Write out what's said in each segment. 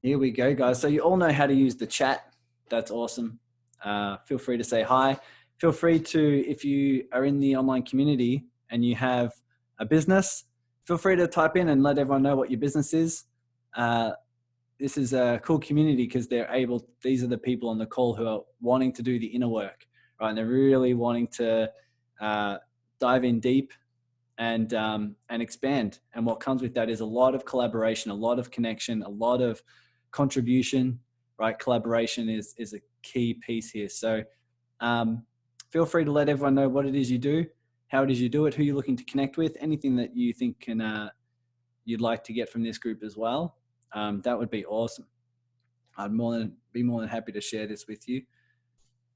Here we go, guys. So you all know how to use the chat. That's awesome. Feel free to say hi. Feel free to, if you are in the online community and you have a business, feel free to type in and let everyone know what your business is. This is a cool community because these are the people on the call who are wanting to do the inner work, right? And they're really wanting to dive in deep and expand. And what comes with that is a lot of collaboration, a lot of connection, a lot of contribution, right? Collaboration is a key piece here. So feel free to let everyone know what it is you do, how it is you do it, who you're looking to connect with, anything that you think you'd like to get from this group as well. That would be awesome. I'd be more than happy to share this with you.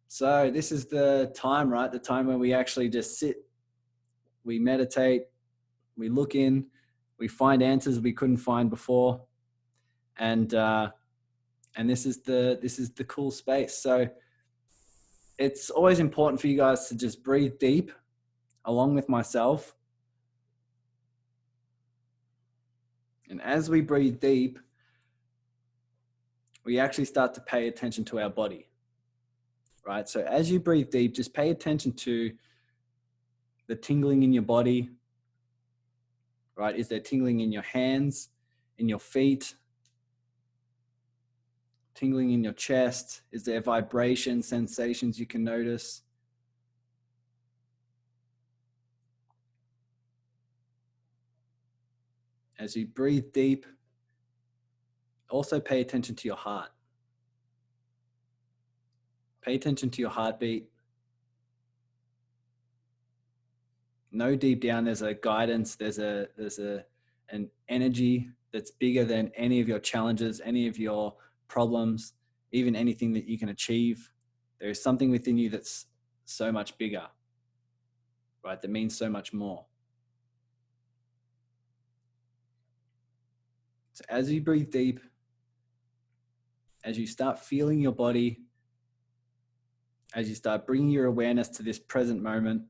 So this is the time, right? The time when we actually just sit, we meditate, we look in, we find answers we couldn't find before, and this is the cool space. So it's always important for you guys to just breathe deep, along with myself. And as we breathe deep, we actually start to pay attention to our body, right? So as you breathe deep, just pay attention to the tingling in your body, right? Is there tingling in your hands, in your feet, tingling in your chest? Is there vibration, sensations you can notice? As you breathe deep, also pay attention to your heart. Pay attention to your heartbeat. Know deep down there's a guidance, there's an energy that's bigger than any of your challenges, any of your problems, even anything that you can achieve. There is something within you that's so much bigger, right? That means so much more. So as you breathe deep, as you start feeling your body, as you start bringing your awareness to this present moment,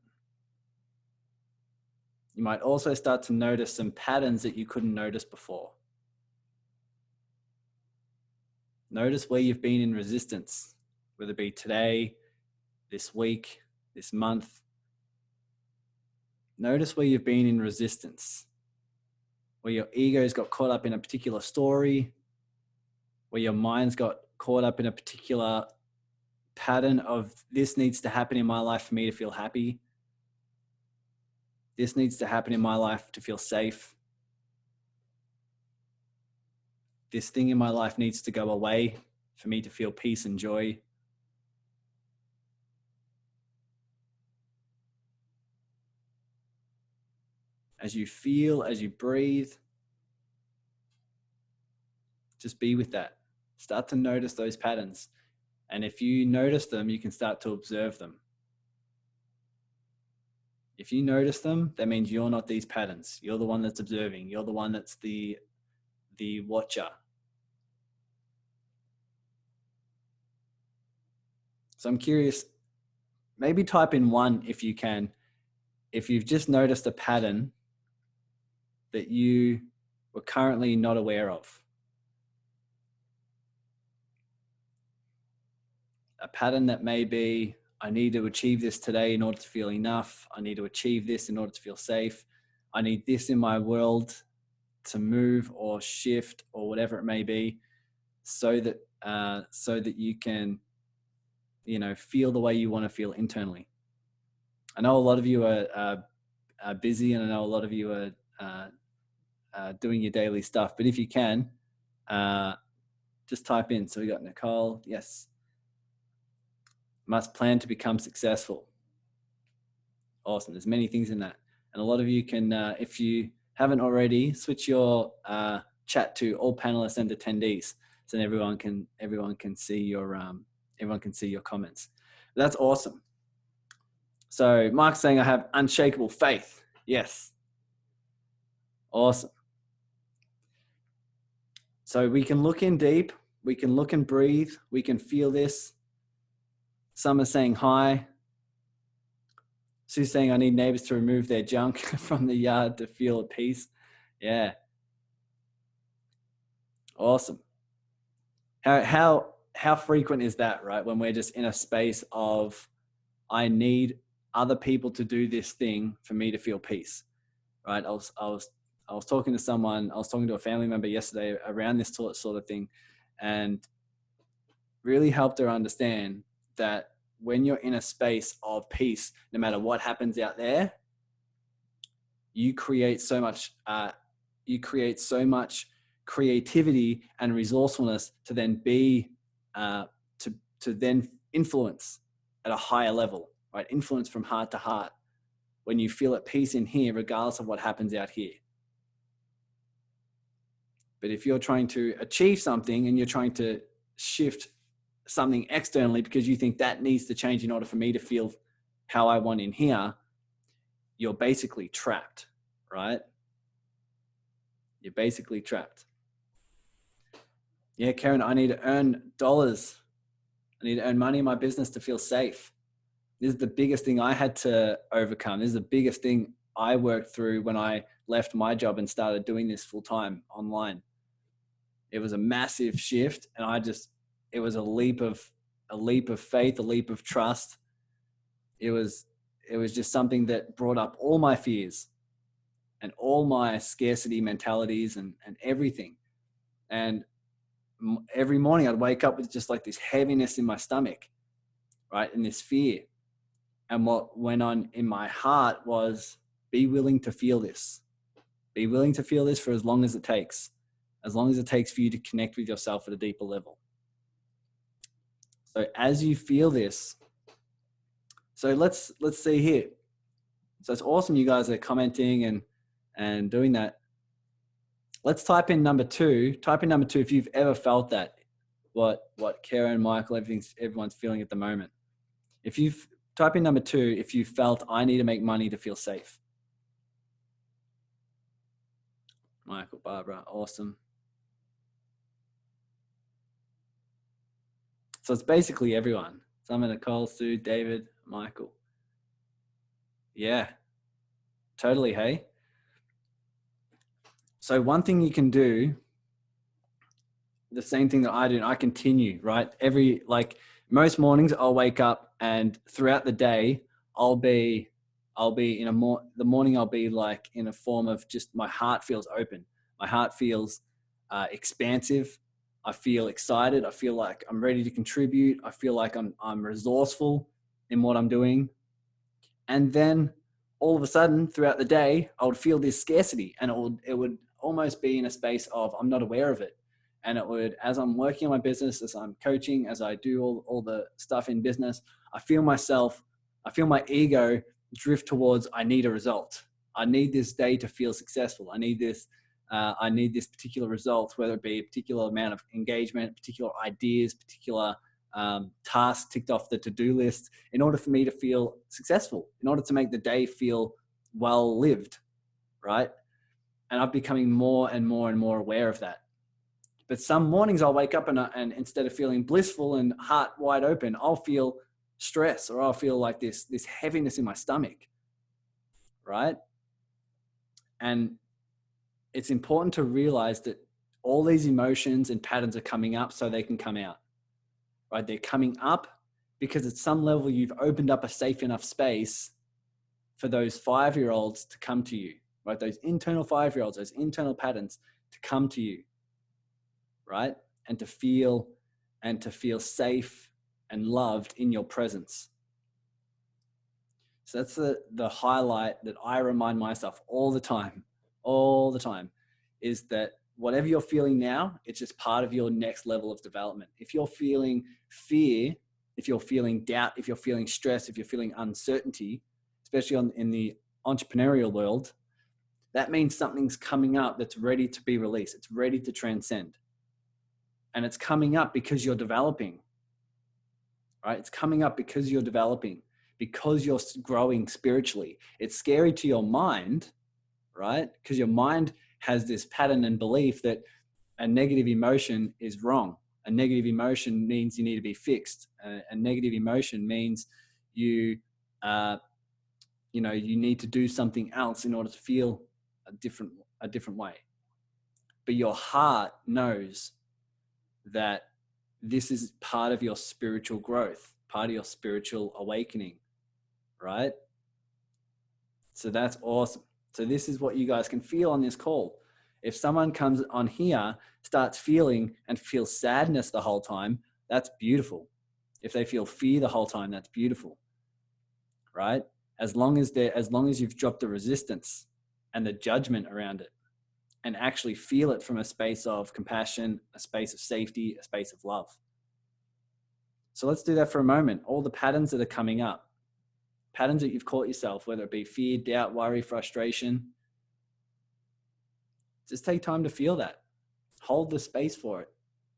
you might also start to notice some patterns that you couldn't notice before. Notice where you've been in resistance, whether it be today, this week, this month. Notice where you've been in resistance, where your ego's got caught up in a particular story, where your mind's got caught up in a particular pattern of this needs to happen in my life for me to feel happy. This needs to happen in my life to feel safe. This thing in my life needs to go away for me to feel peace and joy. As you feel, as you breathe, just be with that. Start to notice those patterns. And if you notice them, you can start to observe them. If you notice them, that means you're not these patterns. You're the one that's observing. You're the one that's the watcher. So I'm curious, maybe type in 1 if you can, if you've just noticed a pattern that you were currently not aware of. A pattern that may be, I need to achieve this today in order to feel enough. I need to achieve this in order to feel safe. I need this in my world to move or shift or whatever it may be, so that you can, feel the way you want to feel internally. I know a lot of you are busy, and I know a lot of you are doing your daily stuff, but if you can, just type in. So we got Nicole, yes. Must plan to become successful. Awesome. There's many things in that. And a lot of you can, if you haven't already, switch your chat to all panelists and attendees, so everyone can see your comments. That's awesome. So Mark's saying I have unshakable faith. Yes. Awesome. So we can look in deep, we can look and breathe, we can feel this. Some are saying hi. Sue's saying I need neighbors to remove their junk from the yard to feel at peace. Yeah. Awesome. How frequent is that, right? When we're just in a space of, I need other people to do this thing for me to feel peace, right? I was talking to someone, I was talking to a family member yesterday around this sort of thing, and really helped her understand that when you're in a space of peace, no matter what happens out there, you create so much. You create so much creativity and resourcefulness to then be to then influence at a higher level, right? Influence from heart to heart when you feel at peace in here, regardless of what happens out here. But if you're trying to achieve something and you're trying to shift something externally because you think that needs to change in order for me to feel how I want in here, you're basically trapped, right? You're basically trapped. Yeah, Karen, I need to earn dollars. I need to earn money in my business to feel safe. This is the biggest thing I had to overcome. This is the biggest thing I worked through when I left my job and started doing this full time online. It was a massive shift, and it was a leap of faith, a leap of trust. It was just something that brought up all my fears and all my scarcity mentalities and everything. And every morning I'd wake up with just like this heaviness in my stomach, right? And this fear. And what went on in my heart was, be willing to feel this. Be willing to feel this for as long as it takes for you to connect with yourself at a deeper level. So as you feel this, so let's see here. So it's awesome you guys are commenting and doing that. Let's type in number two. Type in number two if you've ever felt that, what Karen, Michael, everyone's feeling at the moment. If you've type in number two, if you felt, I need to make money to feel safe. Michael, Barbara, awesome. So it's basically everyone. Summer, Nicole, Sue, David, Michael. Yeah, totally. Hey. So one thing you can do, the same thing that I do, and I continue, right? Most mornings I'll wake up, and throughout the day, I'll be in the morning I'll be like in a form of just, my heart feels open. My heart feels expansive. I feel excited. I feel like I'm ready to contribute. I feel like I'm resourceful in what I'm doing. And then all of a sudden throughout the day, I would feel this scarcity, and it would almost be in a space of, I'm not aware of it. And it would, as I'm working on my business, as I'm coaching, as I do all the stuff in business, I feel my ego drift towards, I need a result. I need this day to feel successful. I need this particular result, whether it be a particular amount of engagement, particular ideas, particular tasks ticked off the to-do list, in order for me to feel successful, in order to make the day feel well lived, right? And I'm becoming more and more and more aware of that. But some mornings I'll wake up and instead of feeling blissful and heart wide open, I'll feel stress, or I'll feel like this heaviness in my stomach, right? And it's important to realize that all these emotions and patterns are coming up so they can come out, right? They're coming up because at some level you've opened up a safe enough space for those 5-year-olds to come to you, right? Those internal 5-year-olds, those internal patterns to come to you, right? And to feel safe and loved in your presence. So that's the highlight that I remind myself all the time, is that whatever you're feeling now, it's just part of your next level of development. If you're feeling fear, if you're feeling doubt, if you're feeling stress, if you're feeling uncertainty, especially in the entrepreneurial world, that means something's coming up that's ready to be released. It's ready to transcend. And it's coming up because you're developing, right? It's coming up because you're developing, because you're growing spiritually. It's scary to your mind, right? Because your mind has this pattern and belief that a negative emotion is wrong. A negative emotion means you need to be fixed. A negative emotion means you need to do something else in order to feel a different way. But your heart knows that this is part of your spiritual growth, part of your spiritual awakening, right? So that's awesome. So this is what you guys can feel on this call. If someone comes on here, starts feeling and feels sadness the whole time, that's beautiful. If they feel fear the whole time, that's beautiful, right? As long as you've dropped the resistance and the judgment around it and actually feel it from a space of compassion, a space of safety, a space of love. So let's do that for a moment. All the patterns that are coming up, patterns that you've caught yourself, whether it be fear, doubt, worry, frustration, just take time to feel that. Hold the space for it.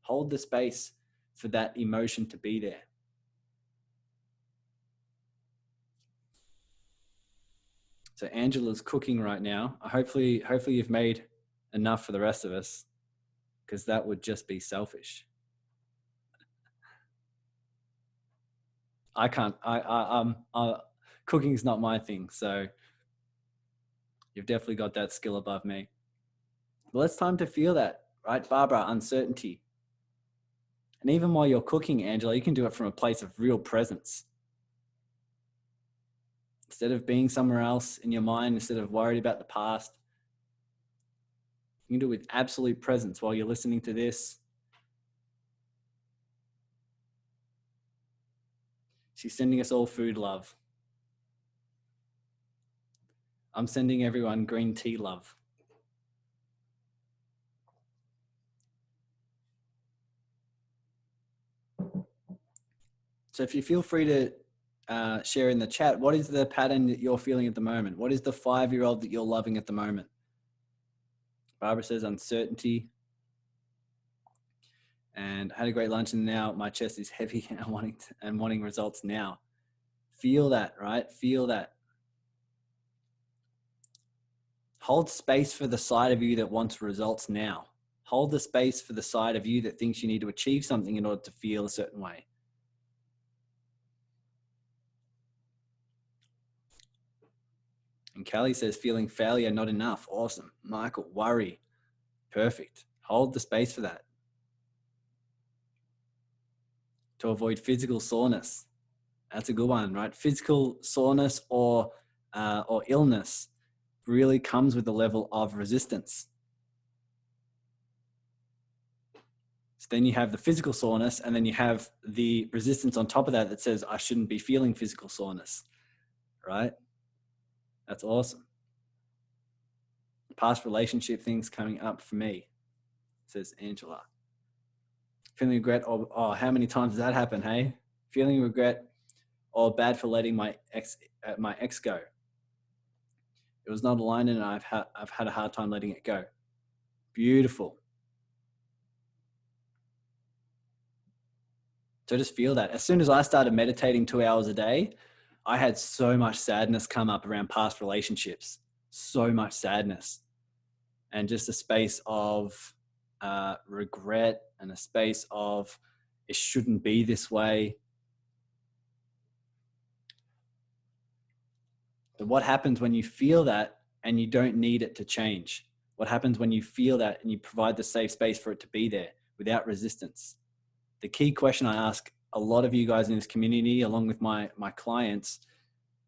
Hold the space for that emotion to be there. So Angela's cooking right now. Hopefully you've made enough for the rest of us, because that would just be selfish. I can't. Cooking's not my thing. So you've definitely got that skill above me. Well, it's time to feel that, right, Barbara? Uncertainty. And even while you're cooking, Angela, you can do it from a place of real presence. Instead of being somewhere else in your mind, instead of worried about the past, you can do it with absolute presence while you're listening to this. She's sending us all food love. I'm sending everyone green tea love. So if you feel free to share in the chat, what is the pattern that you're feeling at the moment? What is the 5-year-old that you're loving at the moment? Barbara says uncertainty. And I had a great lunch and now my chest is heavy and wanting results now. Feel that, right? Feel that. Hold space for the side of you that wants results now. Hold the space for the side of you that thinks you need to achieve something in order to feel a certain way. And Kelly says, feeling failure, not enough. Awesome. Michael, worry. Perfect. Hold the space for that. To avoid physical soreness. That's a good one, right? Physical soreness or illness really comes with a level of resistance. So then you have the physical soreness, and then you have the resistance on top of that that says, I shouldn't be feeling physical soreness, right? That's awesome. Past relationship things coming up for me, says Angela. Feeling regret, oh, how many times does that happen, hey? Feeling regret or bad for letting my ex go. It was not aligned and I've had a hard time letting it go. Beautiful. So just feel that. As soon as I started meditating 2 hours a day, I had so much sadness come up around past relationships, so much sadness, and just a space of regret and a space of it shouldn't be this way. But what happens when you feel that and you don't need it to change? What happens when you feel that and you provide the safe space for it to be there without resistance? The key question I ask a lot of you guys in this community, along with my clients,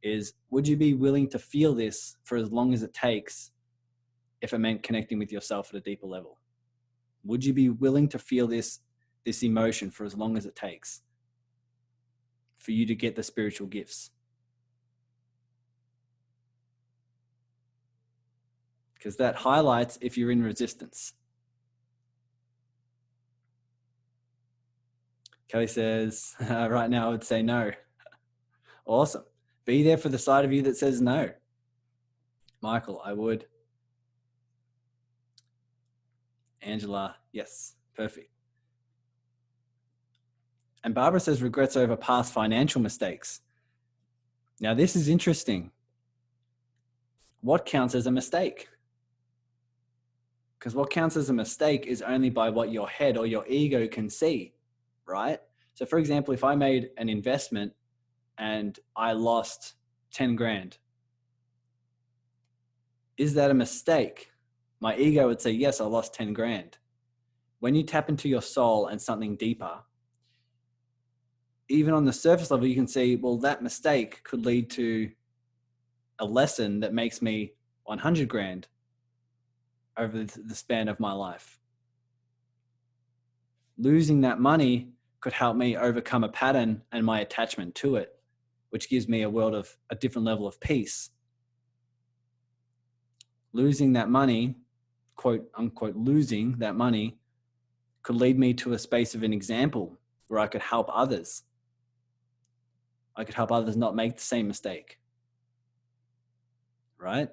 is would you be willing to feel this for as long as it takes if it meant connecting with yourself at a deeper level? Would you be willing to feel this emotion for as long as it takes for you to get the spiritual gifts? Because that highlights if you're in resistance. Kelly says, right now I would say no. Awesome. Be there for the side of you that says no. Michael, I would. Angela, yes, perfect. And Barbara says regrets over past financial mistakes. Now this is interesting. What counts as a mistake? Because what counts as a mistake is only by what your head or your ego can see, right? So for example, if I made an investment and I lost 10 grand, is that a mistake? My ego would say, yes, I lost 10 grand. When you tap into your soul and something deeper, even on the surface level, you can see, well, that mistake could lead to a lesson that makes me 100 grand over the span of my life. Losing that money could help me overcome a pattern and my attachment to it, which gives me a different level of peace. Losing that money, quote unquote, losing that money could lead me to a space of an example where I could help others. I could help others not make the same mistake. Right?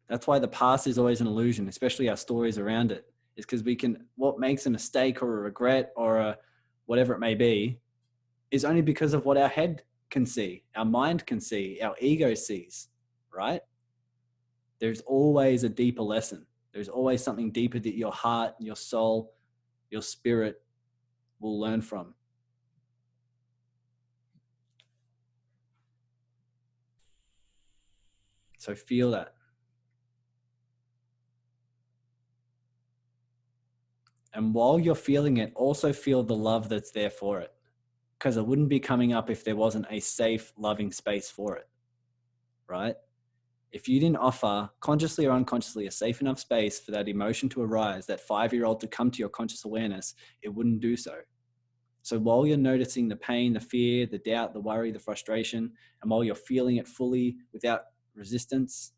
That's why the past is always an illusion, especially our stories around it, is because what makes a mistake or a regret or whatever it may be is only because of what our head can see, our mind can see, our ego sees, right? There's always a deeper lesson. There's always something deeper that your heart, your soul, your spirit will learn from. So feel that. And while you're feeling it, also feel the love that's there for it, because it wouldn't be coming up if there wasn't a safe, loving space for it, right? If you didn't offer, consciously or unconsciously, a safe enough space for that emotion to arise, that 5-year-old to come to your conscious awareness, it wouldn't do so. So while you're noticing the pain, the fear, the doubt, the worry, the frustration, and while you're feeling it fully without resistance,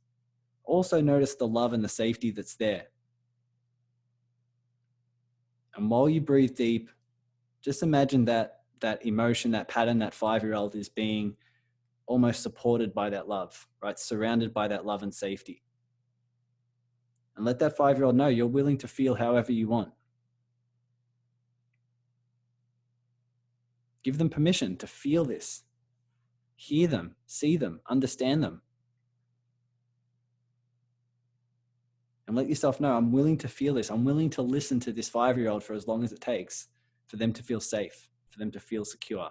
also notice the love and the safety that's there. And while you breathe deep, just imagine that emotion, that pattern, that 5-year-old is being almost supported by that love, right? Surrounded by that love and safety. And let that 5-year-old know you're willing to feel however you want. Give them permission to feel this, hear them, see them, understand them. And let yourself know, I'm willing to feel this. I'm willing to listen to this 5-year-old for as long as it takes for them to feel safe, for them to feel secure,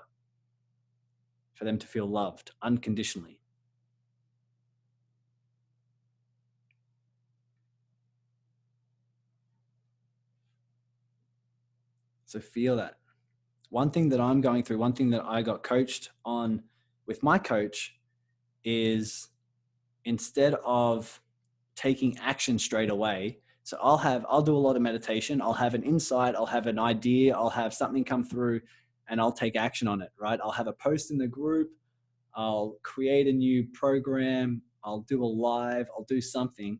for them to feel loved unconditionally. So feel that. One thing that I'm going through, one thing that I got coached on with my coach is, instead of taking action straight away, so I'll do a lot of meditation. I'll have an insight, I'll have an idea, I'll have something come through and I'll take action on it, right? I'll have a post in the group, I'll create a new program, I'll do a live, I'll do something.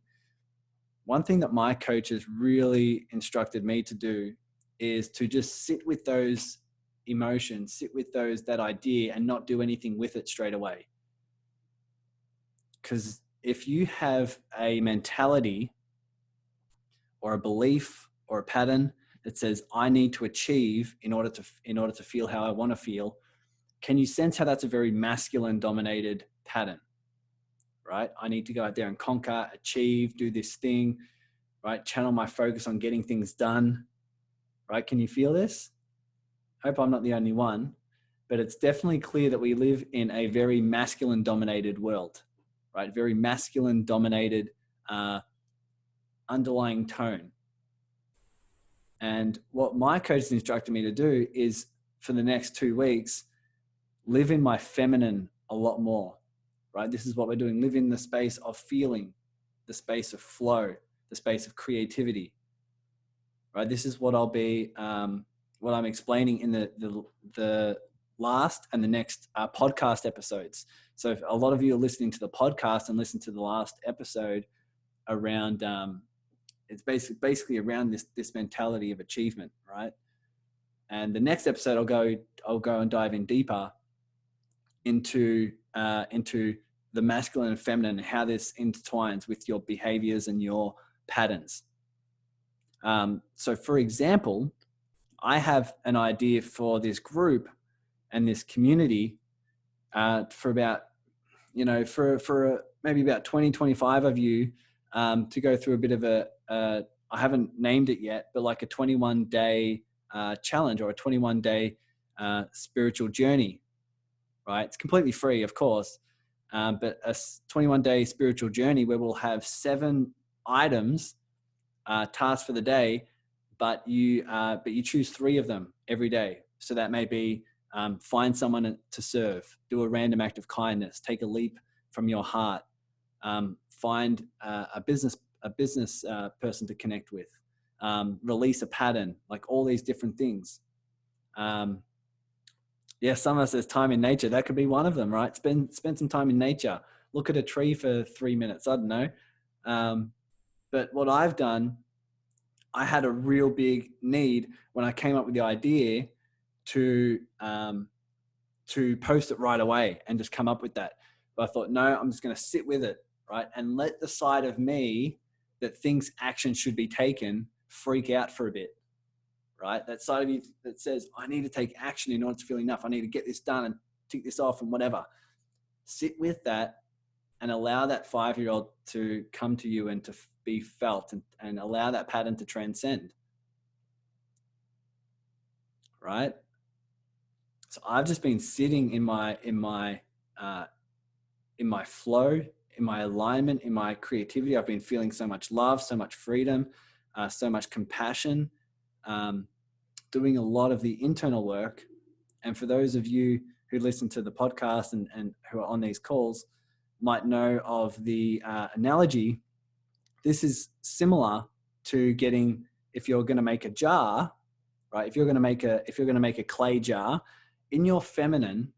One thing that my coach has really instructed me to do is to just sit with those emotions, sit with that idea and not do anything with it straight away. Because if you have a mentality or a belief or a pattern that says, I need to achieve in order to feel how I want to feel, can you sense how that's a very masculine dominated pattern, right? I need to go out there and conquer, achieve, do this thing, right? Channel my focus on getting things done, right? Can you feel this? I hope I'm not the only one, but it's definitely clear that we live in a very masculine dominated world, right? Very masculine dominated underlying tone. And what my coach has instructed me to do is, for the next 2 weeks, live in my feminine a lot more, right? This is what we're doing. Live in the space of feeling, the space of flow, the space of creativity, right? This is what I'll be, what I'm explaining in the last and the next podcast episodes. So if a lot of you are listening to the podcast and listen to the last episode around, it's basically around this mentality of achievement, right? And the next episode, I'll go and dive in deeper into the masculine and feminine and how this intertwines with your behaviors and your patterns. So, for example, I have an idea for this group and this community for about, for maybe about 20, 25 of you to go through a bit of I haven't named it yet, but like a 21-day challenge or a 21-day spiritual journey, right? It's completely free, of course, but a 21-day spiritual journey where we'll have 7 items, tasks for the day, but you choose 3 of them every day, So that may be find someone to serve, do a random act of kindness, take a leap from your heart, find a business person to connect with, release a pattern, like all these different things. Yeah, some of us, there's time in nature. That could be one of them, right? Spend some time in nature. Look at a tree for 3 minutes. I don't know. But what I've done, I had a real big need when I came up with the idea to post it right away and just come up with that. But I thought, no, I'm just going to sit with it, right? And let the side of me that thinks action should be taken freak out for a bit, right? That side of you that says, I need to take action in order to feel enough. I need to get this done and tick this off and whatever. Sit with that and allow that 5-year-old to come to you and to be felt, and allow that pattern to transcend, right? So I've just been sitting in my flow, in my alignment, in my creativity. I've been feeling so much love, so much freedom, so much compassion, doing a lot of the internal work. And for those of you who listen to the podcast and who are on these calls might know of the analogy, this is similar to getting, if you're going to make a jar, right? If you're going to make a clay jar in your feminine,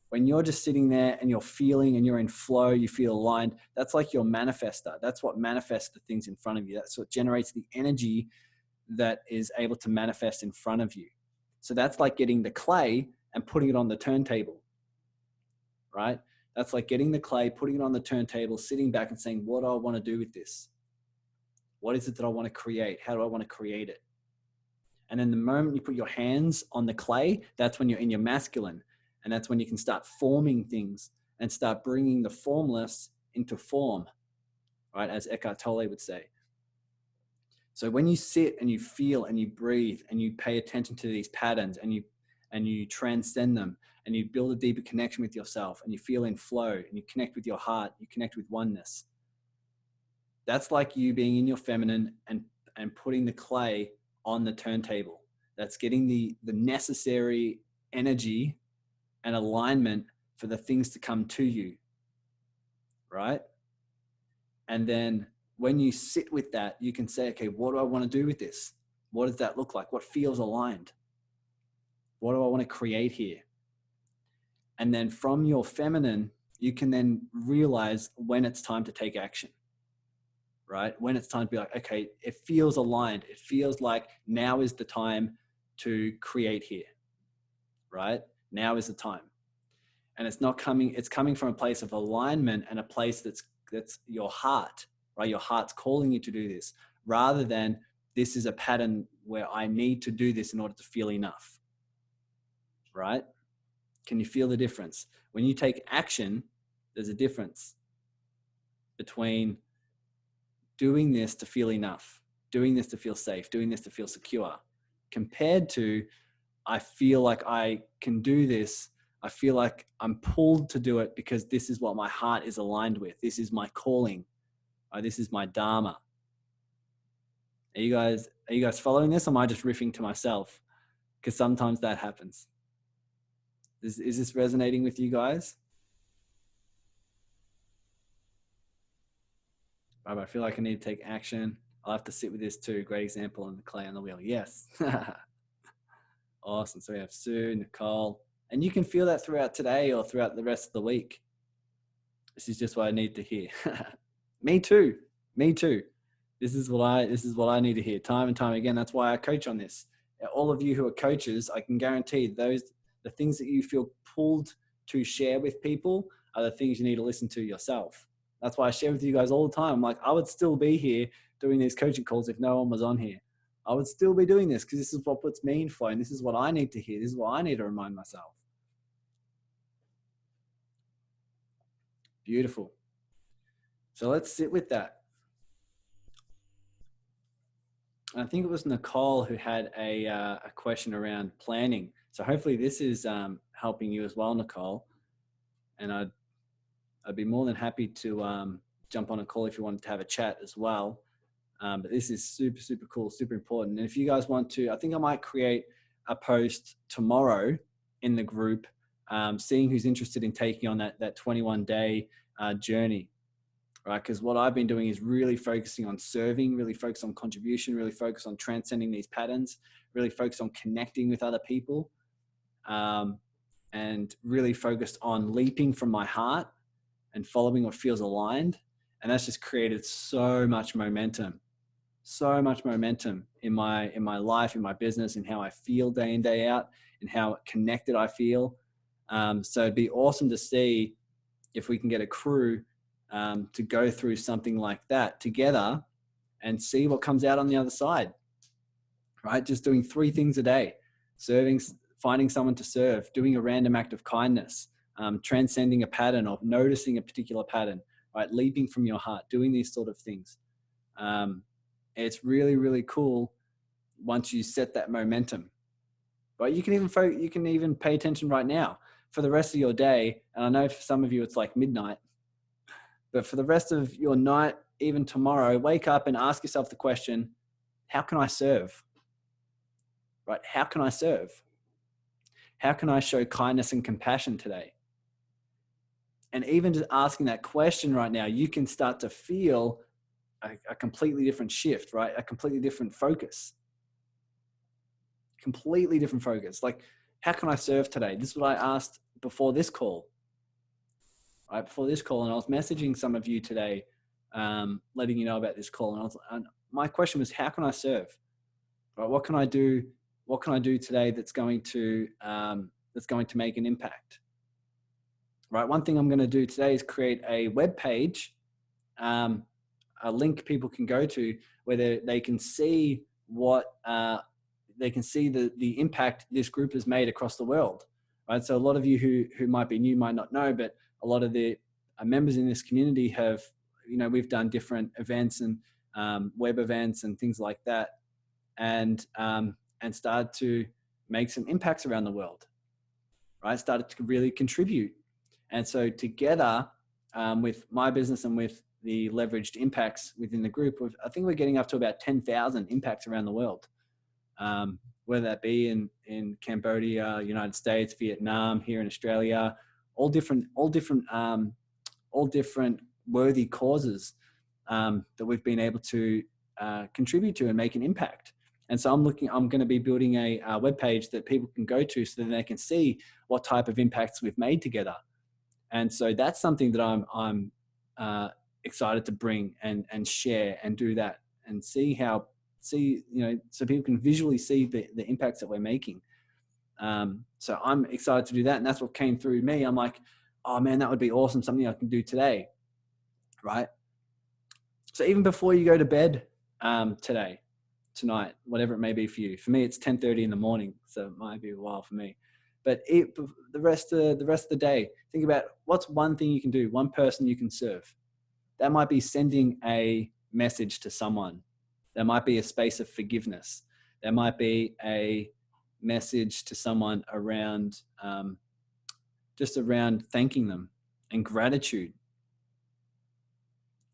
when you're just sitting there and you're feeling and you're in flow, you feel aligned, that's like your manifester. That's what manifests the things in front of you. That's what generates the energy that is able to manifest in front of you. So that's like getting the clay and putting it on the turntable, right? That's like getting the clay, putting it on the turntable, sitting back and saying, what do I want to do with this? What is it that I want to create? How do I want to create it? And then the moment you put your hands on the clay, that's when you're in your masculine. And that's when you can start forming things and start bringing the formless into form, right? As Eckhart Tolle would say. So when you sit and you feel and you breathe and you pay attention to these patterns and you transcend them and you build a deeper connection with yourself and you feel in flow and you connect with your heart, you connect with oneness. That's like you being in your feminine and putting the clay on the turntable. That's getting the necessary energy and alignment for the things to come to you, right? And then when you sit with that, you can say, okay, what do I want to do with this? What does that look like? What feels aligned? What do I want to create here? And then from your feminine, you can then realize when it's time to take action, right? When it's time to be like, okay, it feels aligned. It feels like now is the time to create here, right? Now is the time. And it's coming from a place of alignment and a place that's your heart, right? Your heart's calling you to do this, rather than this is a pattern where I need to do this in order to feel enough, right? Can you feel the difference? When you take action, there's a difference between doing this to feel enough, doing this to feel safe, doing this to feel secure, compared to I feel like I can do this. I feel like I'm pulled to do it because this is what my heart is aligned with. This is my calling. This is my dharma. Are you guys following this? Or am I just riffing to myself? Because sometimes that happens. Is this resonating with you guys? I feel like I need to take action. I'll have to sit with this too. Great example on the clay on the wheel. Yes. Awesome. So we have Sue, Nicole, and you can feel that throughout today or throughout the rest of the week. This is just what I need to hear. Me too. This is what I need to hear time and time again. That's why I coach on this. All of you who are coaches, I can guarantee the things that you feel pulled to share with people are the things you need to listen to yourself. That's why I share with you guys all the time. I'm like, I would still be here doing these coaching calls if no one was on here. I would still be doing this because this is what puts me in flow, and this is what I need to hear. This is what I need to remind myself. Beautiful. So let's sit with that. I think it was Nicole who had a question around planning. So hopefully this is helping you as well, Nicole. And I'd be more than happy to jump on a call if you wanted to have a chat as well. But this is super, super cool, super important. And if you guys want to, I think I might create a post tomorrow in the group, seeing who's interested in taking on that 21-day journey, right? Because what I've been doing is really focusing on serving, really focus on contribution, really focus on transcending these patterns, really focus on connecting with other people, and really focused on leaping from my heart and following what feels aligned. And that's just created so much momentum in my life, in my business, in how I feel day in, day out, and how connected I feel. So it'd be awesome to see if we can get a crew to go through something like that together and see what comes out on the other side, right? Just doing 3 things a day: serving, finding someone to serve, doing a random act of kindness, transcending a pattern or noticing a particular pattern, right? Leaping from your heart, doing these sort of things. It's really, really cool once you set that momentum, right? You can even pay attention right now for the rest of your day. And I know for some of you, it's like midnight, but for the rest of your night, even tomorrow, wake up and ask yourself the question, how can I serve? Right? How can I serve? How can I show kindness and compassion today? And even just asking that question right now, you can start to feel a completely different shift, right? A completely different focus. Completely different focus. Like, how can I serve today? This is what I asked before this call. Right before this call, and I was messaging some of you today, letting you know about this call. And my question was, how can I serve? Right? What can I do? What can I do today that's going to make an impact? Right. One thing I'm going to do today is create a web page, a link people can go to where they can see what they can see the impact this group has made across the world. Right. So a lot of you who might be new might not know, but a lot of the members in this community have, we've done different events and web events and things like that, and started to make some impacts around the world, right? Started to really contribute. And so together with my business and with the leveraged impacts within the group, I think we're getting up to about 10,000 impacts around the world. Whether that be in Cambodia, United States, Vietnam, here in Australia, all different worthy causes that we've been able to contribute to and make an impact. And so I'm going to be building a webpage that people can go to so that they can see what type of impacts we've made together. And so that's something that I'm excited to bring and share and do that and see, so people can visually see the impacts that we're making. So I'm excited to do that. And that's what came through me. I'm like, oh man, that would be awesome. Something I can do today. Right. So even before you go to bed tonight, whatever it may be for you, for me, it's 10:30 in the morning. So it might be a while for me, but the rest of the day, think about what's one thing you can do, one person you can serve. That might be sending a message to someone. There might be a space of forgiveness. There might be a message to someone around, just around thanking them and gratitude.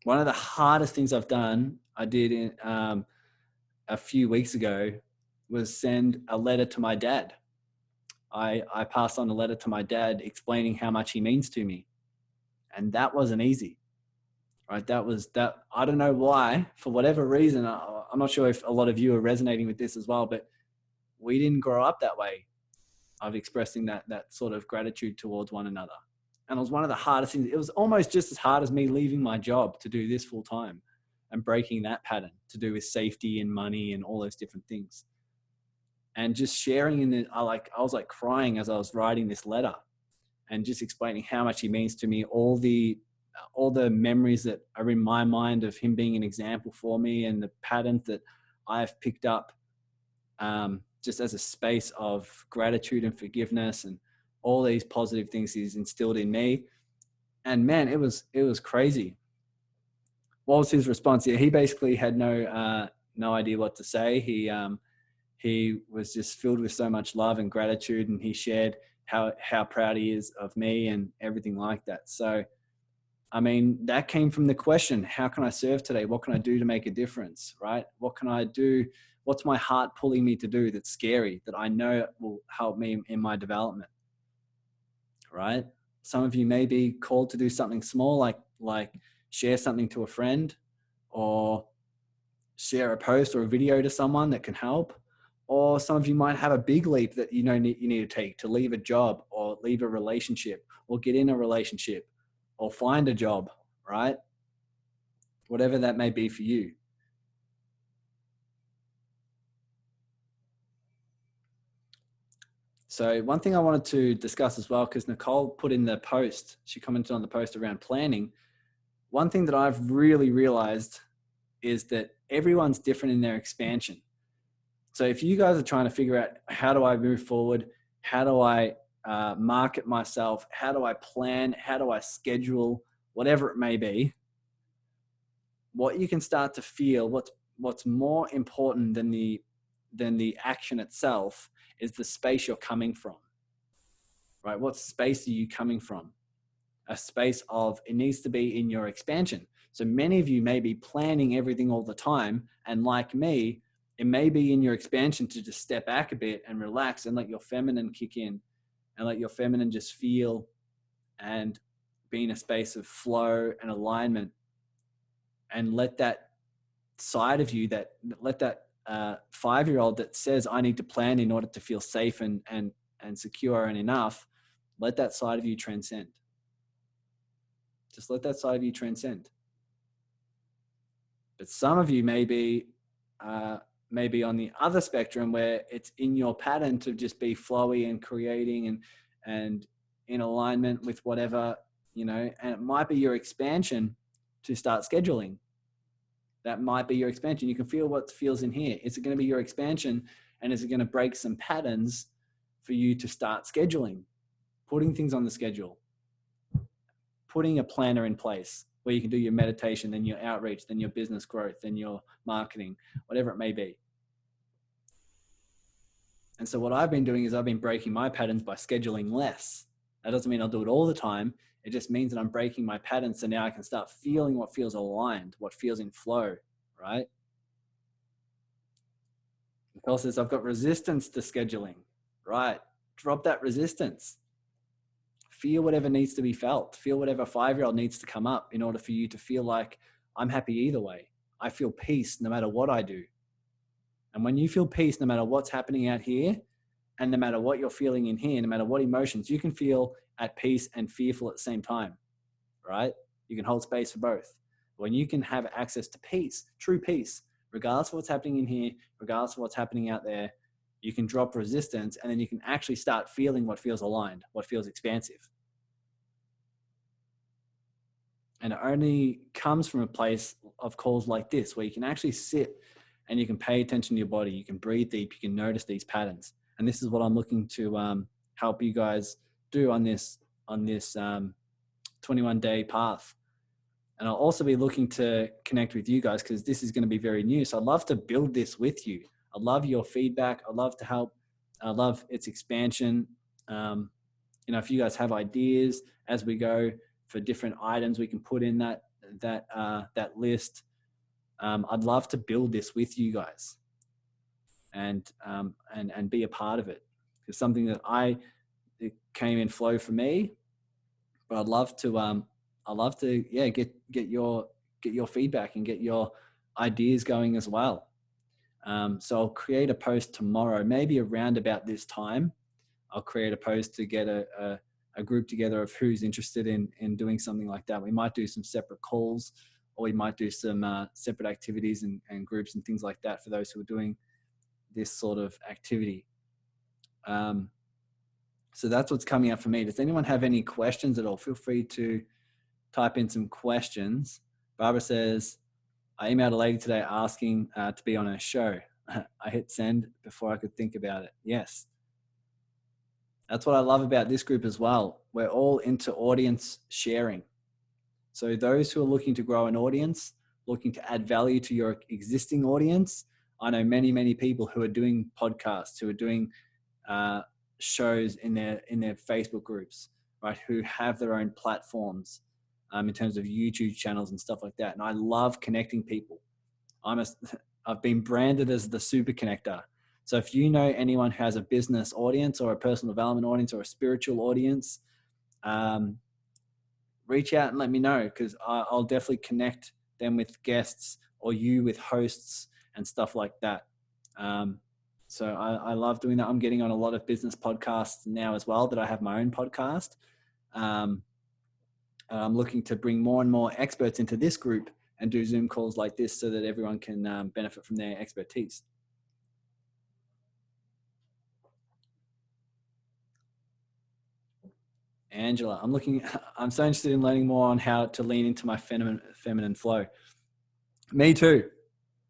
One of the hardest things I've done, I did a few weeks ago, was send a letter to my dad. I passed on a letter to my dad explaining how much he means to me. And that wasn't easy, right? That I don't know why, for whatever reason, I'm not sure if a lot of you are resonating with this as well, but we didn't grow up that way of expressing that sort of gratitude towards one another. And it was one of the hardest things. It was almost just as hard as me leaving my job to do this full time and breaking that pattern to do with safety and money and all those different things. And just sharing I was like crying as I was writing this letter and just explaining how much he means to me, all the memories that are in my mind of him being an example for me and the patterns that I've picked up just as a space of gratitude and forgiveness and all these positive things he's instilled in me. And man, it was crazy. What was his response? Yeah, he basically had no idea what to say. He was just filled with so much love and gratitude, and he shared how proud he is of me and everything like that. So, I mean, that came from the question, how can I serve today? What can I do to make a difference, right? What can I do? What's my heart pulling me to do that's scary, that I know will help me in my development, right? Some of you may be called to do something small, like share something to a friend, or share a post or a video to someone that can help. Or some of you might have a big leap that you need to take, to leave a job or leave a relationship or get in a relationship or find a job, right? Whatever that may be for you. So one thing I wanted to discuss as well, because Nicole put in the post, she commented on the post around planning. One thing that I've really realized is that everyone's different in their expansion. So if you guys are trying to figure out, how do I move forward? How do I market myself? How do I plan? How do I schedule? Whatever it may be, what you can start to feel, what's more important than the action itself, is the space you're coming from, right? What space are you coming from? A space of, it needs to be in your expansion. So many of you may be planning everything all the time, and like me, it may be in your expansion to just step back a bit and relax and let your feminine kick in, and let your feminine just feel and be in a space of flow and alignment, and let that side of you, let that 5-year-old that says I need to plan in order to feel safe and secure and enough, let that side of you transcend. Just let that side of you transcend. But some of you may be on the other spectrum, where it's in your pattern to just be flowy and creating and in alignment with whatever, and it might be your expansion to start scheduling. That might be your expansion. You can feel what feels in here. Is it going to be your expansion, and is it going to break some patterns for you to start scheduling, putting things on the schedule, putting a planner in place where you can do your meditation, then your outreach, then your business growth, then your marketing, whatever it may be. And so what I've been doing is I've been breaking my patterns by scheduling less. That doesn't mean I'll do it all the time. It just means that I'm breaking my patterns, so now I can start feeling what feels aligned, what feels in flow, right? Nicole says, I've got resistance to scheduling. Right. Drop that resistance. Feel whatever needs to be felt. Feel whatever 5-year-old needs to come up in order for you to feel like, I'm happy either way. I feel peace no matter what I do. And when you feel peace, no matter what's happening out here, and no matter what you're feeling in here, no matter what emotions, you can feel at peace and fearful at the same time, right? You can hold space for both. When you can have access to peace, true peace, regardless of what's happening in here, regardless of what's happening out there, you can drop resistance, and then you can actually start feeling what feels aligned, what feels expansive. And it only comes from a place of calls like this, where you can actually sit and you can pay attention to your body. You can breathe deep. You can notice these patterns. And this is what I'm looking to help you guys do on this 21-day path. And I'll also be looking to connect with you guys, because this is going to be very new. So I'd love to build this with you. I love your feedback. I love to help. I love its expansion. If you guys have ideas as we go for different items we can put in that list, I'd love to build this with you guys and be a part of it. It's something that it came in flow for me, but I'd love to get your feedback and get your ideas going as well. So I'll create a post tomorrow, maybe around about this time. I'll create a post to get a group together of who's interested in doing something like that. We might do some separate calls, or we might do some separate activities and groups and things like that for those who are doing this sort of activity. So that's what's coming up for me. Does anyone have any questions at all? Feel free to type in some questions. Barbara says, I emailed a lady today asking to be on her show. I hit send before I could think about it. Yes. That's what I love about this group as well. We're all into audience sharing. So those who are looking to grow an audience, looking to add value to your existing audience, I know many, many people who are doing podcasts, who are doing shows in their Facebook groups, right? Who have their own platforms in terms of YouTube channels and stuff like that. And I love connecting people. I've been branded as the super connector. So if you know anyone who has a business audience or a personal development audience or a spiritual audience, reach out and let me know, because I'll definitely connect them with guests or you with hosts and stuff like that. So I love doing that. I'm getting on a lot of business podcasts now as well, that I have my own podcast. I'm looking to bring more and more experts into this group and do Zoom calls like this so that everyone can benefit from their expertise. Angela, I'm so interested in learning more on how to lean into my feminine flow. Me too.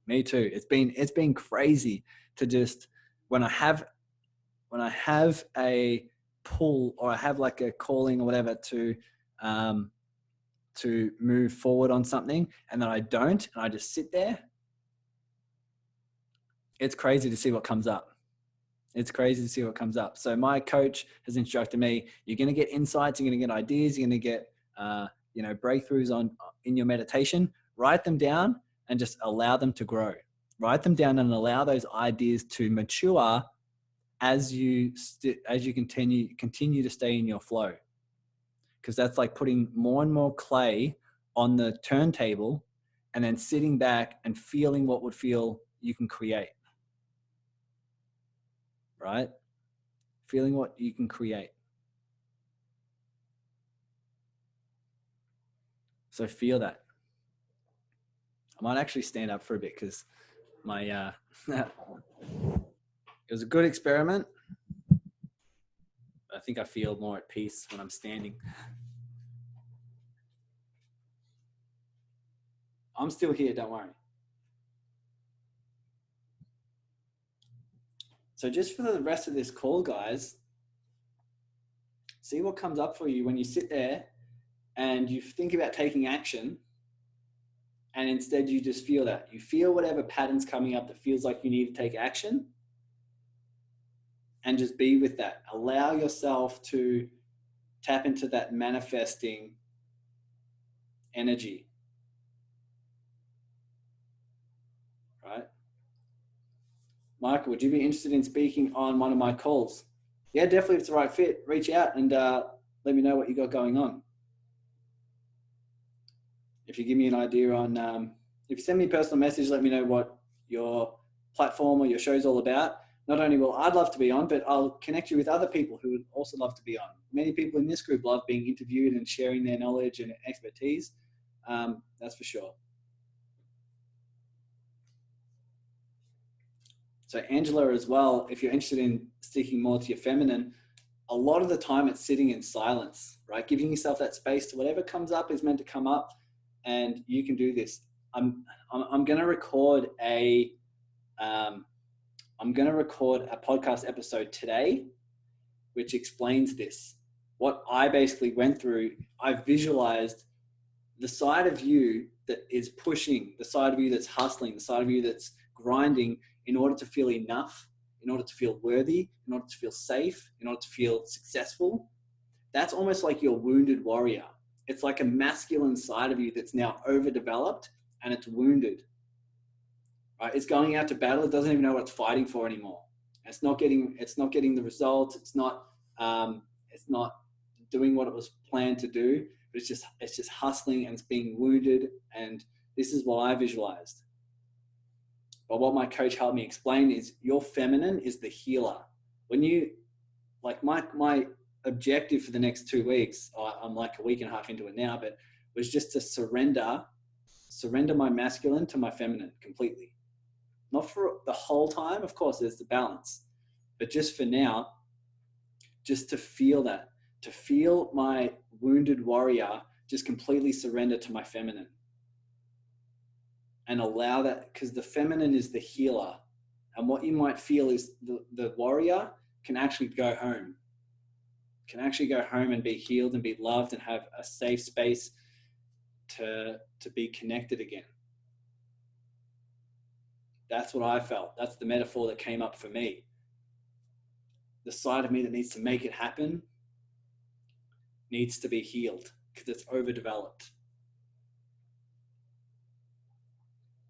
It's been crazy to just, when I have a pull, or I have like a calling or whatever to move forward on something, and then I don't, and I just sit there. It's crazy to see what comes up. So my coach has instructed me, you're going to get insights, you're going to get ideas, you're going to get, breakthroughs in your meditation. Write them down and just allow them to grow. Write them down and allow those ideas to mature as you continue to stay in your flow. Because that's like putting more and more clay on the turntable and then sitting back and feeling what would feel you can create. Right? Feeling what you can create. So feel that. I might actually stand up for a bit, because my it was a good experiment. I think I feel more at peace when I'm standing. I'm still here, don't worry. So just for the rest of this call, guys, see what comes up for you when you sit there and you think about taking action, and instead you just feel that. You feel whatever pattern's coming up that feels like you need to take action, and just be with that. Allow yourself to tap into that manifesting energy. Right? Michael, would you be interested in speaking on one of my calls? Yeah, definitely. If it's the right fit, reach out and let me know what you got going on. If you give me an idea on, if you send me a personal message, let me know what your platform or your show's all about. Not only will I'd love to be on, but I'll connect you with other people who would also love to be on. Many people in this group love being interviewed and sharing their knowledge and expertise. That's for sure. So Angela as well, if you're interested in sticking more to your feminine, a lot of the time it's sitting in silence, right? Giving yourself that space to whatever comes up is meant to come up, and you can do this. I'm going to record a podcast episode today, which explains this. What I basically went through, I visualized the side of you that is pushing, the side of you that's hustling, the side of you that's grinding in order to feel enough, in order to feel worthy, in order to feel safe, in order to feel successful. That's almost like your wounded warrior. It's like a masculine side of you that's now overdeveloped and it's wounded. Right? It's going out to battle. It doesn't even know what it's fighting for anymore. It's not getting the results. It's not doing what it was planned to do. But it's just hustling, and it's being wounded. And this is what I visualized. But what my coach helped me explain is your feminine is the healer. When you, like my objective for the next 2 weeks, I'm like a week and a half into it now, but was just to surrender my masculine to my feminine completely. Not for the whole time, of course, there's the balance, but just for now, just to feel that, to feel my wounded warrior just completely surrender to my feminine. And allow that, because the feminine is the healer. And what you might feel is the warrior can actually go home. Can actually go home and be healed and be loved and have a safe space to be connected again. That's what I felt. That's the metaphor that came up for me. The side of me that needs to make it happen needs to be healed because it's overdeveloped.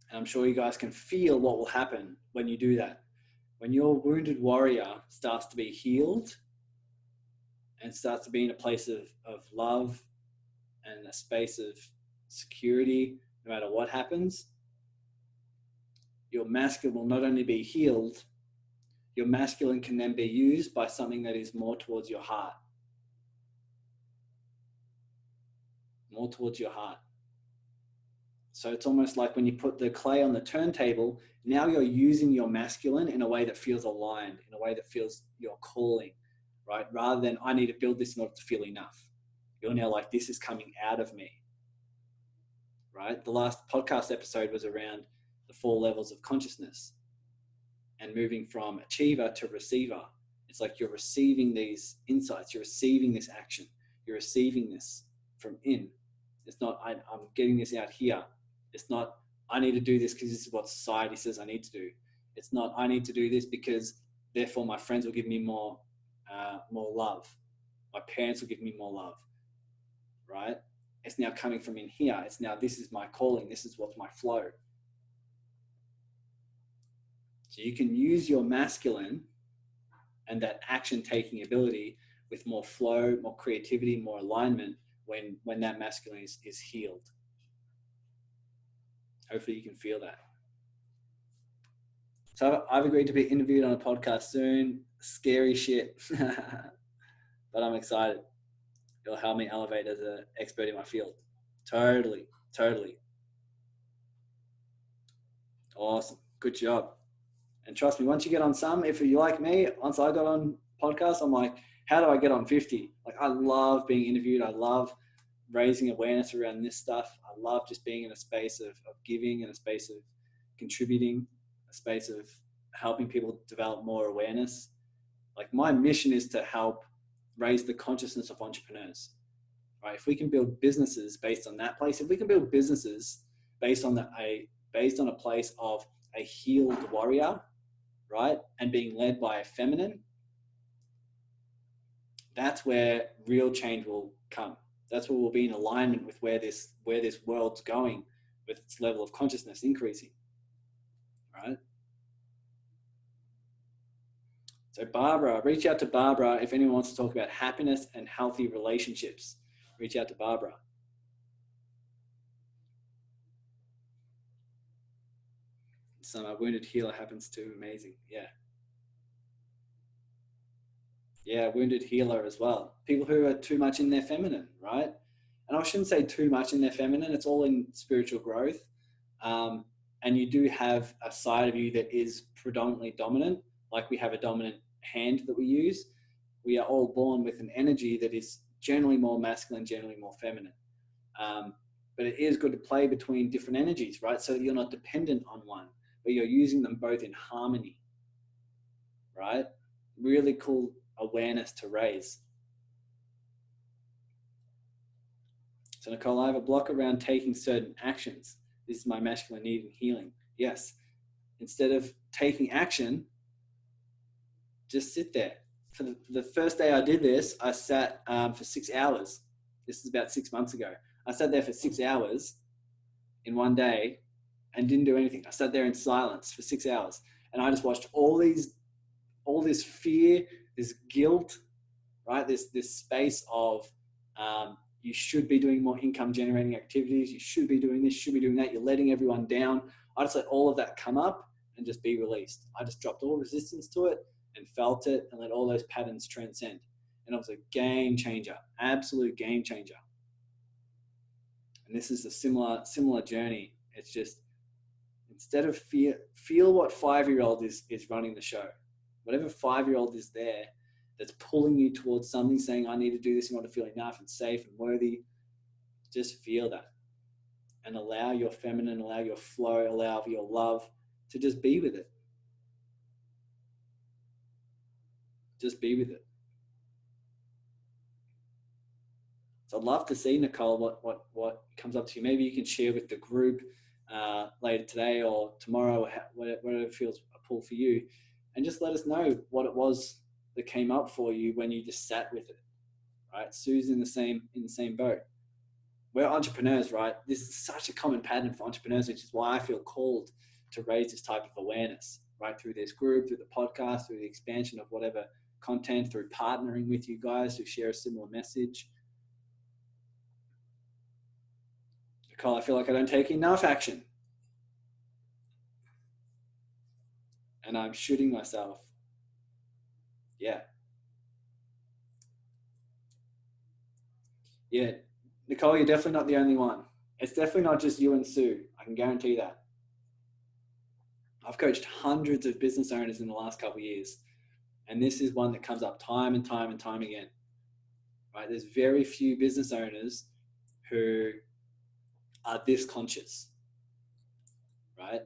And I'm sure you guys can feel what will happen when you do that. When your wounded warrior starts to be healed and starts to be in a place of love and a space of security, no matter what happens, your masculine will not only be healed, your masculine can then be used by something that is more towards your heart. More towards your heart. So it's almost like when you put the clay on the turntable, now you're using your masculine in a way that feels aligned, in a way that feels your calling, right? Rather than I need to build this in order to feel enough. You're now like, this is coming out of me, right? The last podcast episode was around the 4 levels of consciousness and moving from achiever to receiver. It's like you're receiving these insights, you're receiving this action, you're receiving this from in. It's not, I'm getting this out here. It's not, I need to do this because this is what society says I need to do. It's not, I need to do this because therefore my friends will give me more love. My parents will give me more love, right? It's now coming from in here. It's now, this is my calling. This is what's my flow. So you can use your masculine and that action-taking ability with more flow, more creativity, more alignment when that masculine is healed. Hopefully you can feel that. So I've agreed to be interviewed on a podcast soon. Scary shit, but I'm excited. It'll help me elevate as an expert in my field. Totally. Awesome. Good job. And trust me, once you get on some, if you like me, once I got on podcasts, I'm like, how do I get on 50? Like, I love being interviewed. I love raising awareness around this stuff. I love just being in a space of giving, in a space of contributing, a space of helping people develop more awareness. Like, my mission is to help raise the consciousness of entrepreneurs, right? If we can build businesses based on that place, if we can build businesses based on a place of a healed warrior, right, and being led by a feminine, that's where real change will come. That's where we'll be in alignment with where this world's going, with its level of consciousness increasing, right? So Barbara, reach out to Barbara if anyone wants to talk about happiness and healthy relationships. Reach out to Barbara. So my wounded healer happens to. Amazing. Yeah, wounded healer as well. People who are too much in their feminine, right? And I shouldn't say too much in their feminine. It's all in spiritual growth. And you do have a side of you that is predominantly dominant, like we have a dominant hand that we use. We are all born with an energy that is generally more masculine, generally more feminine. But it is good to play between different energies, right? So that you're not dependent on one, but you're using them both in harmony, right? Really cool awareness to raise. So Nicole, I have a block around taking certain actions. This is my masculine need in healing. Yes. Instead of taking action, just sit there. For the first day I did this, I sat for 6 hours. This is about 6 months ago. I sat there for 6 hours in one day and didn't do anything. I sat there in silence for 6 hours and I just watched all this fear, this guilt, right? This space of you should be doing more income generating activities. You should be doing this, you should be doing that. You're letting everyone down. I just let all of that come up and just be released. I just dropped all resistance to it and felt it and let all those patterns transcend. And it was a game changer, absolute game changer. And this is a similar journey. It's just, instead of feel what 5-year-old is running the show. Whatever 5-year-old is there that's pulling you towards something, saying, I need to do this in order to feel enough and safe and worthy. Just feel that and allow your feminine, allow your flow, allow your love to just be with it. Just be with it. So I'd love to see, Nicole, what comes up to you. Maybe you can share with the group later today or tomorrow, or whatever feels a pull for you, and just let us know what it was that came up for you when you just sat with it. Right? Sue's in the same boat. we're entrepreneurs, right? This is such a common pattern for entrepreneurs, which is why I feel called to raise this type of awareness, right? Through this group, through the podcast, through the expansion of whatever content, through partnering with you guys who share a similar message. Nicole, I feel like I don't take enough action. And I'm shooting myself. Yeah. Yeah. Nicole, you're definitely not the only one. It's definitely not just you and Sue. I can guarantee that. I've coached hundreds of business owners in the last couple of years. And this is one that comes up time and time and time again. Right? There's very few business owners who are this conscious. Right?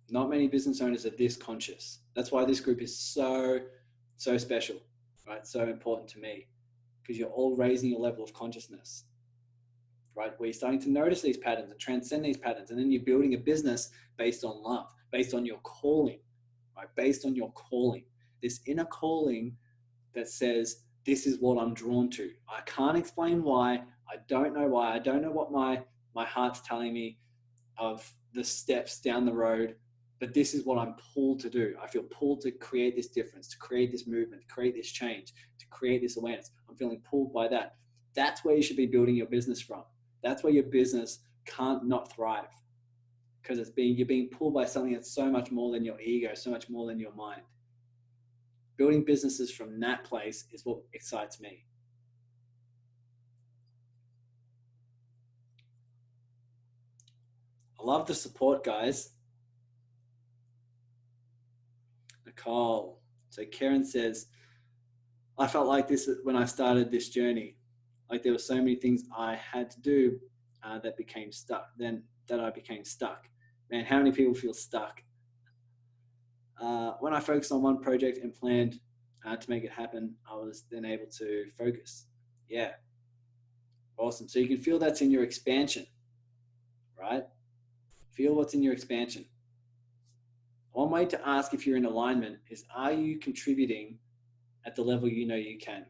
Not many business owners are this conscious. That's why this group is so special, right? So important to me, because you're all raising your level of consciousness, right? Where you're starting to notice these patterns and transcend these patterns. And then you're building a business based on love, based on your calling, right? Based on your calling, this inner calling that says, this is what I'm drawn to. I can't explain why. I don't know why. I don't know what my heart's telling me of the steps down the road, but this is what I'm pulled to do. I feel pulled to create this difference, to create this movement, to create this change, to create this awareness. I'm feeling pulled by that. That's where you should be building your business from. That's where your business can't not thrive, because you're being pulled by something that's so much more than your ego, so much more than your mind. Building businesses from that place is what excites me. I love the support, guys. Nicole. So Karen says, I felt like this when I started this journey. Like there were so many things I had to do that became stuck. Then that I became stuck. Man, how many people feel stuck? When I focused on one project and planned to make it happen, I was then able to focus. Yeah. Awesome. So you can feel that's in your expansion, right? Feel what's in your expansion. One way to ask if you're in alignment is, are you contributing at the level you know you can?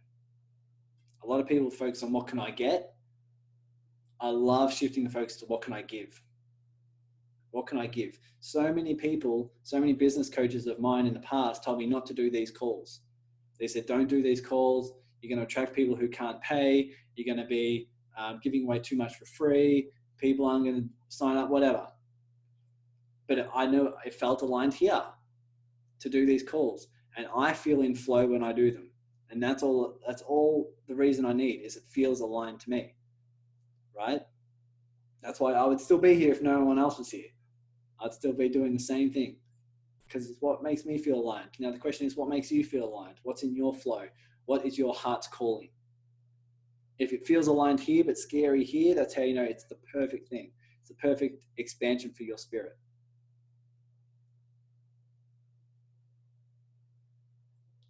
A lot of people focus on what can I get? I love shifting the focus to what can I give? What can I give? So many people, so many business coaches of mine in the past told me not to do these calls. They said, don't do these calls. You're going to attract people who can't pay. You're going to be giving away too much for free. People aren't going to sign up, whatever. But I know it felt aligned here to do these calls. And I feel in flow when I do them. And that's all the reason I need, is it feels aligned to me, right? That's why I would still be here if no one else was here. I'd still be doing the same thing, because it's what makes me feel aligned. Now the question is, what makes you feel aligned? What's in your flow? What is your heart's calling? If it feels aligned here but scary here, that's how you know it's the perfect thing. It's the perfect expansion for your spirit.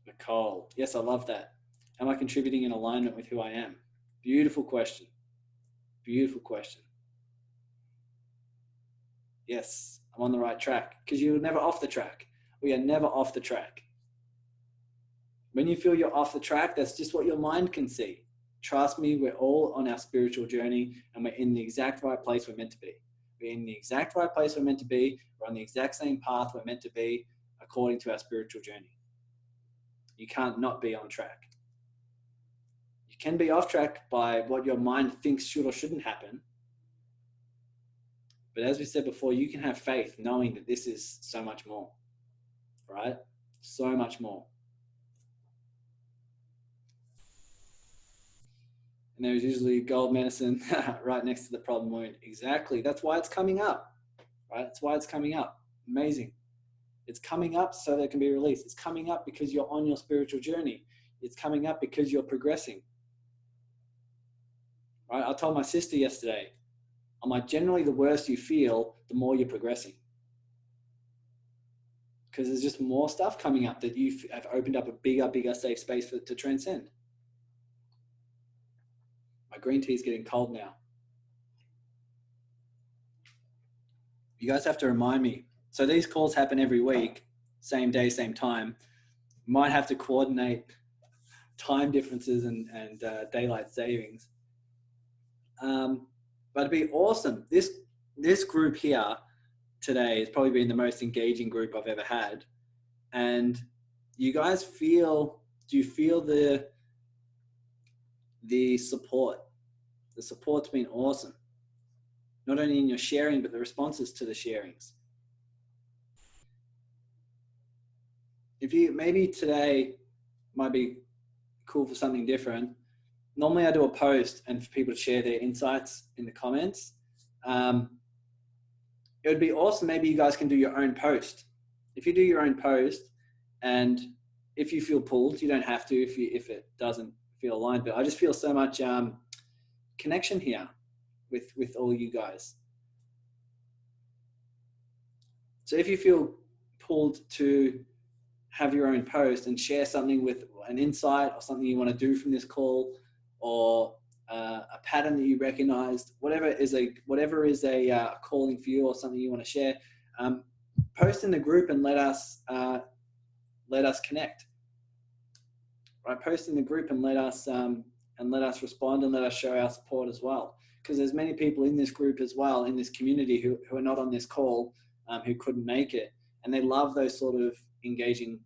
Nicole, yes, I love that. Am I contributing in alignment with who I am? Beautiful question. Beautiful question. Yes, I'm on the right track, because you're never off the track. We are never off the track. When you feel you're off the track, that's just what your mind can see. Trust me, we're all on our spiritual journey, and we're in the exact right place we're meant to be. We're in the exact right place we're meant to be. We're on the exact same path we're meant to be according to our spiritual journey. You can't not be on track. You can be off track by what your mind thinks should or shouldn't happen. But as we said before, you can have faith knowing that this is so much more, right? So much more. And there's usually gold medicine right next to the problem wound. Exactly. That's why it's coming up, right? That's why it's coming up. Amazing. It's coming up so that it can be released. It's coming up because you're on your spiritual journey. It's coming up because you're progressing. Right? I told my sister yesterday, I'm like, generally the worse you feel, the more you're progressing. Because there's just more stuff coming up that you have opened up a bigger safe space to transcend. My green tea is getting cold now. You guys have to remind me. So these calls happen every week, same day, same time. Might have to coordinate time differences and daylight savings. But it'd be awesome. This group here today has probably been the most engaging group I've ever had. And you guys do you feel the support? The support's been awesome. Not only in your sharing, but the responses to the sharings. If you, maybe today might be cool for something different. Normally I do a post and for people to share their insights in the comments. It would be awesome. Maybe you guys can do your own post. If you do your own post, and if you feel pulled, you don't have to if it doesn't feel aligned. But I just feel so much connection here with all you guys. So if you feel pulled to have your own post and share something with an insight or something you want to do from this call, or a pattern that you recognized, whatever is a calling for you or something you want to share, post in the group and let us connect. Right, post in the group and let us respond and let us show our support as well. Because there's many people in this group as well, in this community, who are not on this call, who couldn't make it, and they love those sort of engaging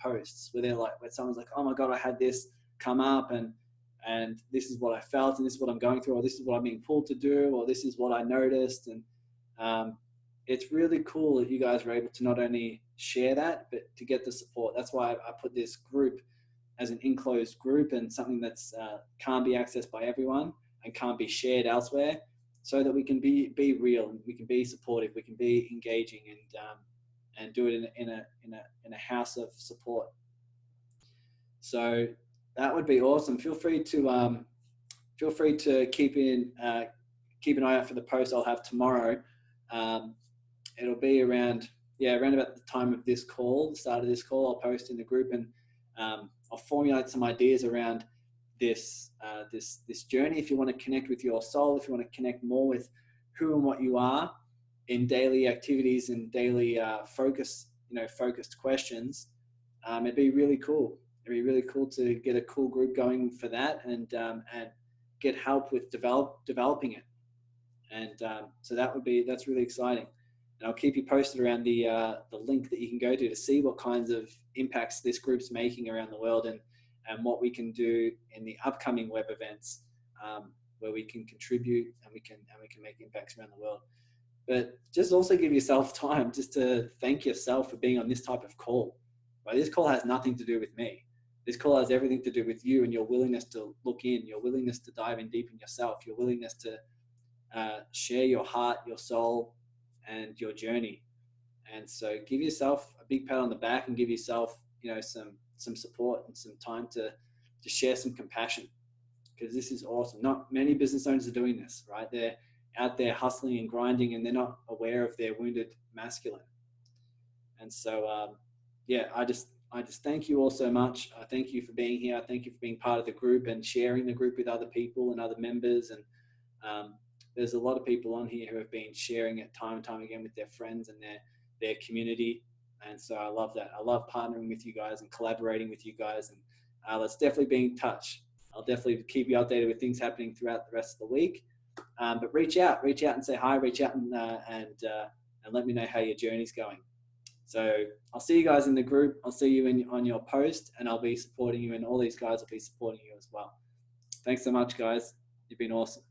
posts where they're like, where someone's like, oh my god, I had this come up and this is what I felt, and this is what I'm going through, or this is what I'm being pulled to do, or this is what I noticed. And it's really cool that you guys were able to not only share that, but to get the support. That's why I put this group as an enclosed group and something that's can't be accessed by everyone and can't be shared elsewhere, so that we can be real, and we can be supportive, we can be engaging, and do it in a house of support. So that would be awesome. Feel free to keep an eye out for the post I'll have tomorrow. It'll be around about the time of this call, the start of this call. I'll post in the group, and I'll formulate some ideas around this journey. If you want to connect with your soul, if you want to connect more with who and what you are in daily activities and daily focused questions, it'd be really cool. It'd be really cool to get a cool group going for that, and get help with developing it. And so that's really exciting. And I'll keep you posted around the link that you can go to see what kinds of impacts this group's making around the world, and what we can do in the upcoming web events, where we can contribute and we can make impacts around the world. But just also give yourself time just to thank yourself for being on this type of call. Right? This call has nothing to do with me. This call has everything to do with you and your willingness to look in, your willingness to dive in deep in yourself, your willingness to share your heart, your soul, and your journey. And so give yourself a big pat on the back, and give yourself, some support and some time to share some compassion, because this is awesome. Not many business owners are doing this, right? They're out there hustling and grinding, and they're not aware of their wounded masculine. And so, I just thank you all so much. I thank you for being here. I thank you for being part of the group and sharing the group with other people and other members. And there's a lot of people on here who have been sharing it time and time again with their friends and their community. And so I love that. I love partnering with you guys and collaborating with you guys. And let's definitely be in touch. I'll definitely keep you updated with things happening throughout the rest of the week. But reach out and say hi. Reach out and let me know how your journey's going. So I'll see you guys in the group. I'll see you on your post, and I'll be supporting you, and all these guys will be supporting you as well. Thanks so much, guys. You've been awesome.